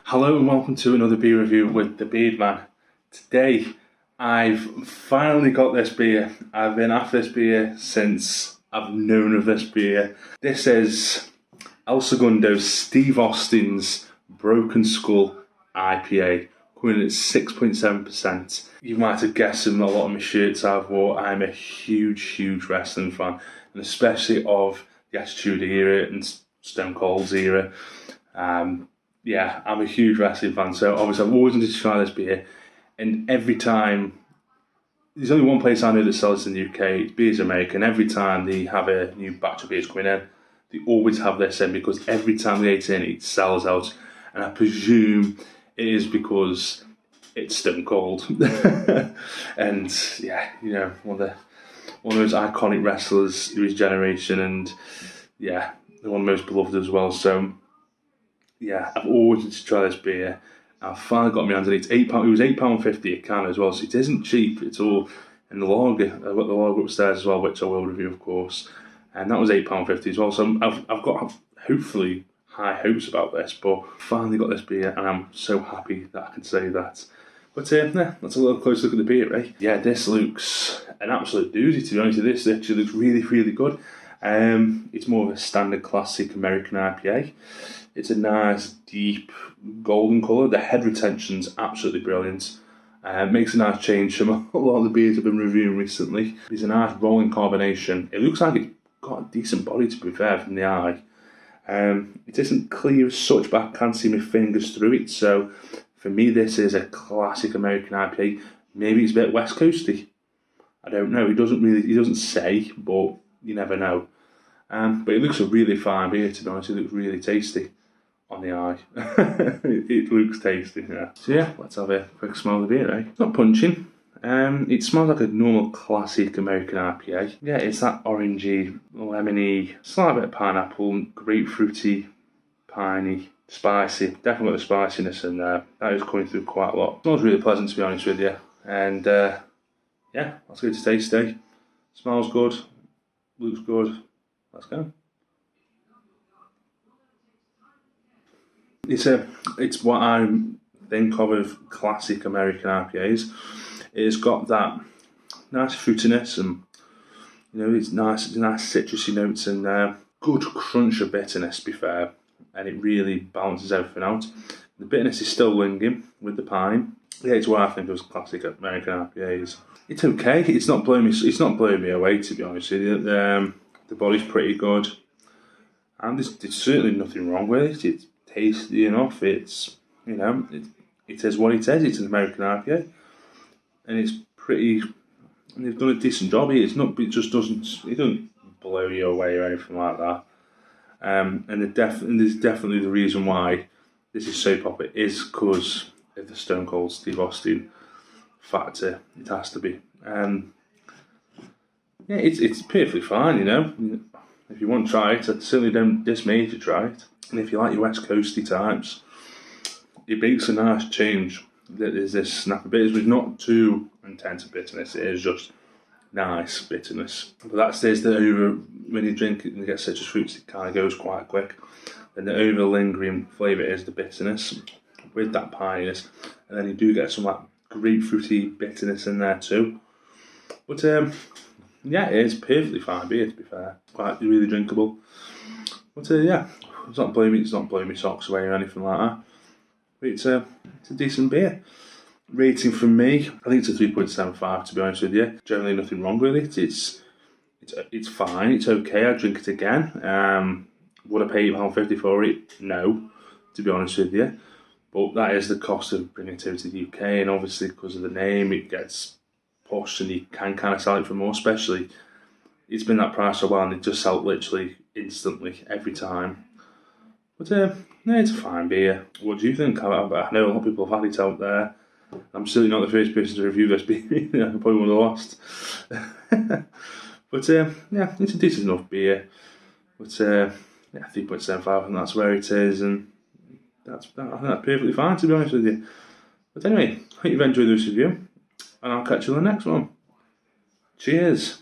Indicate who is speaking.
Speaker 1: Hello and welcome to another beer review with the Beard Man. Today I've finally got this beer. I've been after this beer since I've known of this beer. This is Segundo Steve Austin's Broken Skull IPA, coming in at 6.7%. You might have guessed from a lot of my shirts I've wore, I'm a huge wrestling fan, and especially of the Attitude Era and Stone Cold's era. Yeah, I'm a huge wrestling fan, so obviously I've always wanted to try this beer, and every time, there's only one place I know that sells it in the UK, it's Beers America, and every time they have a new batch of beers coming in, they always have this in, because every time they get it in, it sells out, and I presume it is because it's Stone Cold. And yeah, you know, one of those iconic wrestlers of his generation, and yeah, one of the most beloved as well, so yeah, I've always wanted to try this beer. I've finally got my hands on it. It's £8. It was £8.50 a can as well, so it isn't cheap at all. And the lager, I've got the lager upstairs as well, which I will review, of course. And that was £8.50 as well. So I've got hopefully high hopes about this, but finally got this beer, and I'm so happy that I can say that. But yeah, let's have a little close look at the beer, right? Yeah, this looks an absolute doozy, to be honest with you. This actually looks really good. It's more of a standard classic American IPA. It's a nice deep golden colour. The head retention's absolutely brilliant. Makes a nice change from a lot of the beers I've been reviewing recently. There's a nice rolling carbonation. It looks like it's got a decent body, to be fair, from the eye. It isn't clear as such, but I can see my fingers through it. So for me, this is a classic American IPA. Maybe it's a bit West Coasty. I don't know. He doesn't say, but you never know. But it looks a really fine beer, to be honest. It looks really tasty on the eye. It looks tasty, yeah. So yeah, let's have a quick smell of the beer, eh? It's not punching. It smells like a normal classic American IPA. Yeah, it's that orangey, lemony, slight bit of pineapple, grapefruity, piney, spicy. Definitely got the spiciness in there. That is coming through quite a lot. It smells really pleasant, to be honest with you. And yeah, let's go to taste today. Smells good, looks good. Let's go. It's what I think of classic American IPAs. It's got that nice fruitiness, and you know, it's nice citrusy notes, and good crunch of bitterness, to be fair, and it really balances everything out. The bitterness is still lingering with the pine. Yeah, it's what I think of classic American IPAs. It's okay. It's not blowing me away, to be honest with you. The body's pretty good, and there's certainly nothing wrong with it. It's tasty enough. It's, you know, it is what it is. It's an American IPA, and it's pretty. And they've done a decent job here. It doesn't blow you away or anything like that. And there's definitely the reason why this is so popular is because of the Stone Cold Steve Austin factor. It has to be. Yeah, it's perfectly fine, you know. If you want to try it, I certainly don't dismay you to try it. And if you like your West Coasty types, it makes a nice change. There's this snap of bitterness, but not too intense of bitterness. It is just nice bitterness. But that stays there over, when you drink it and you get citrus fruits, it kind of goes quite quick. Then the over lingering flavour is the bitterness with that pininess, and then you do get some like grapefruity bitterness in there too. But yeah, it is perfectly fine beer, to be fair. Quite really drinkable. But yeah, it's not blowing me socks away or anything like that. But it's a decent beer. Rating from me, I think it's a 3.75, to be honest with you. Generally nothing wrong with it. It's fine, it's okay, I'd drink it again. Would I pay £8.50 for it? No, to be honest with you. But that is the cost of bringing it over to the UK, and obviously because of the name, it gets pushed, and you can kind of sell it for more, especially it's been that price for a while, and they just sell it literally instantly every time. But yeah, it's a fine beer. What do you think? I know a lot of people have had it out there. I'm certainly not the first person to review this beer. I'm probably one of the last. But yeah, it's a decent enough beer. But yeah, 3.75, and that's where it is, and I think that's perfectly fine, to be honest with you. But anyway, I hope you've enjoyed this review, and I'll catch you on the next one. Cheers.